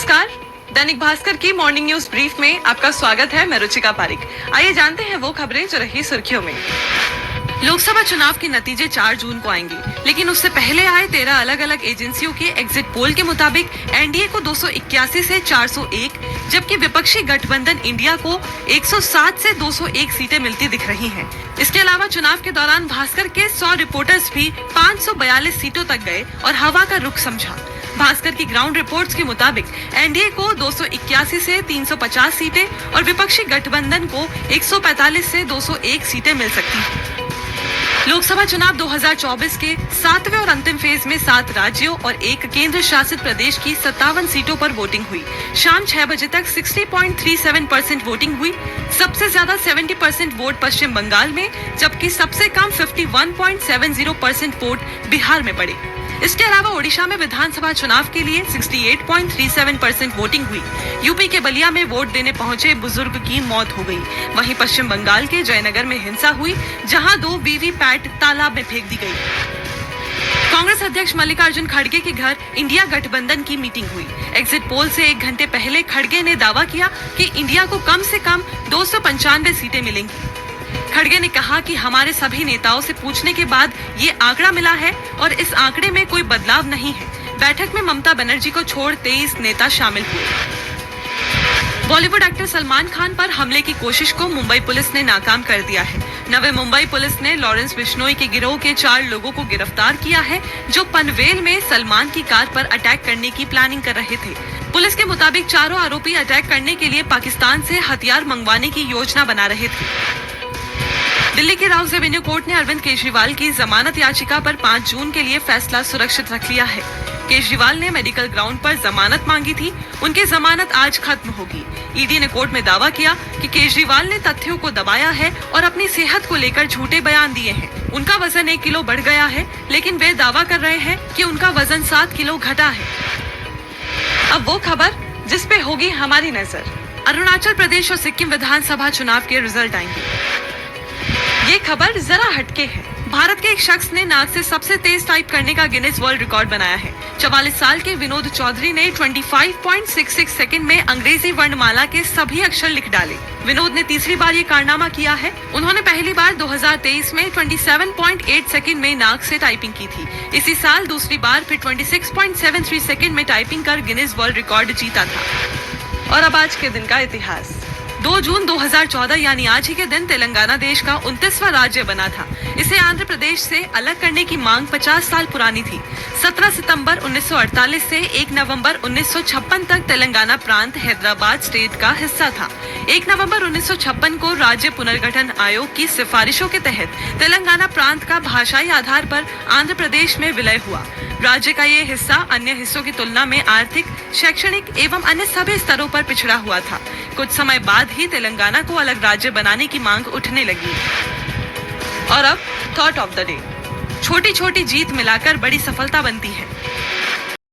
नमस्कार, दैनिक भास्कर की morning news brief में आपका स्वागत है। मैं रुचिका पारिक। आइए जानते हैं वो खबरें जो रही सुर्खियों में। लोकसभा चुनाव के नतीजे 4 जून को आएंगे, लेकिन उससे पहले आए 13 अलग अलग एजेंसियों के एग्जिट पोल के मुताबिक एनडीए को 281 से 401, जबकि विपक्षी गठबंधन इंडिया को 107 से 201 सीटें मिलती दिख रही हैं। इसके अलावा चुनाव के दौरान भास्कर के 100 रिपोर्टर्स भी 542 सीटों तक गए और हवा का रुख समझा। भास्कर की ग्राउंड रिपोर्ट्स के मुताबिक एनडीए को 281 से 350 सीटें और विपक्षी गठबंधन को 145 से 201 सीटें मिल सकती हैं। लोकसभा चुनाव 2024 के 7वें और अंतिम फेज में 7 राज्यों और 1 केंद्र शासित प्रदेश की 57 सीटों पर वोटिंग हुई। शाम 6 बजे तक 60.37% वोटिंग हुई। सबसे ज्यादा 70% वोट पश्चिम बंगाल में, जबकि सबसे कम 51.70% वोट बिहार में पड़े। इसके अलावा ओडिशा में विधानसभा चुनाव के लिए 68.37% वोटिंग हुई। यूपी के बलिया में वोट देने पहुंचे बुजुर्ग की मौत हो गई। वहीं पश्चिम बंगाल के जयनगर में हिंसा हुई, जहां 2 वीवीपैट तालाब में फेंक दी गई। कांग्रेस अध्यक्ष मल्लिकार्जुन खड़गे के घर इंडिया गठबंधन की मीटिंग हुई। एग्जिट पोल से 1 घंटे पहले खड़गे ने दावा किया कि इंडिया को कम से कम 295 सीटें मिलेंगी। खड़गे ने कहा कि हमारे सभी नेताओं से पूछने के बाद ये आंकड़ा मिला है और इस आंकड़े में कोई बदलाव नहीं है। बैठक में ममता बनर्जी को छोड़ 23 नेता शामिल हुए। बॉलीवुड एक्टर सलमान खान पर हमले की कोशिश को मुंबई पुलिस ने नाकाम कर दिया है। नवी मुंबई पुलिस ने लॉरेंस बिश्नोई के गिरोह के 4 लोगों को गिरफ्तार किया है, जो पनवेल में सलमान की कार पर अटैक करने की प्लानिंग कर रहे थे। पुलिस के मुताबिक चारों आरोपी अटैक करने के लिए पाकिस्तान से हथियार मंगवाने की योजना बना रहे थे। दिल्ली की राउज एवेन्यू कोर्ट ने अरविंद केजरीवाल की जमानत याचिका पर 5 जून के लिए फैसला सुरक्षित रख लिया है। केजरीवाल ने मेडिकल ग्राउंड पर जमानत मांगी थी। उनकी जमानत आज खत्म होगी। ईडी ने कोर्ट में दावा किया कि केजरीवाल ने तथ्यों को दबाया है और अपनी सेहत को लेकर झूठे बयान दिए हैं। उनका वजन 1 किलो बढ़ गया है, लेकिन वे दावा कर रहे हैं कि उनका वजन 7 किलो घटा है। अब वो खबर जिस पे होगी हमारी नजर। अरुणाचल प्रदेश और सिक्किम विधानसभा चुनाव के रिजल्ट आएंगे। ये खबर जरा हटके है। भारत के एक शख्स ने नाक से सबसे तेज टाइप करने का गिनीज वर्ल्ड रिकॉर्ड बनाया है। 44 साल के विनोद चौधरी ने 25.66 सेकंड में अंग्रेजी वर्णमाला के सभी अक्षर लिख डाले। विनोद ने तीसरी बार ये कारनामा किया है। उन्होंने पहली बार 2023 में 27.8 सेकंड में नाक से टाइपिंग की थी। इसी साल दूसरी बार फिर 26.73 सेकंड में टाइपिंग कर गिनीज वर्ल्ड रिकॉर्ड जीता था। और अब आज के दिन का इतिहास। 2 जून 2014 यानी आज ही के दिन तेलंगाना देश का 29वां राज्य बना था। इसे आंध्र प्रदेश से अलग करने की मांग 50 साल पुरानी थी। 17 सितंबर 1948 से 1 नवंबर 1956 तक तेलंगाना प्रांत हैदराबाद स्टेट का हिस्सा था। 1 नवंबर 1956 को राज्य पुनर्गठन आयोग की सिफारिशों के तहत तेलंगाना प्रांत का भाषाई आधार पर आंध्र प्रदेश में विलय हुआ। राज्य का ये हिस्सा अन्य हिस्सों की तुलना में आर्थिक, शैक्षणिक एवं अन्य सभी स्तरों पर पिछड़ा हुआ था। कुछ समय बाद ही तेलंगाना को अलग राज्य बनाने की मांग उठने लगी। और अब थॉट ऑफ द डे। छोटी छोटी जीत मिलाकर बड़ी सफलता बनती है।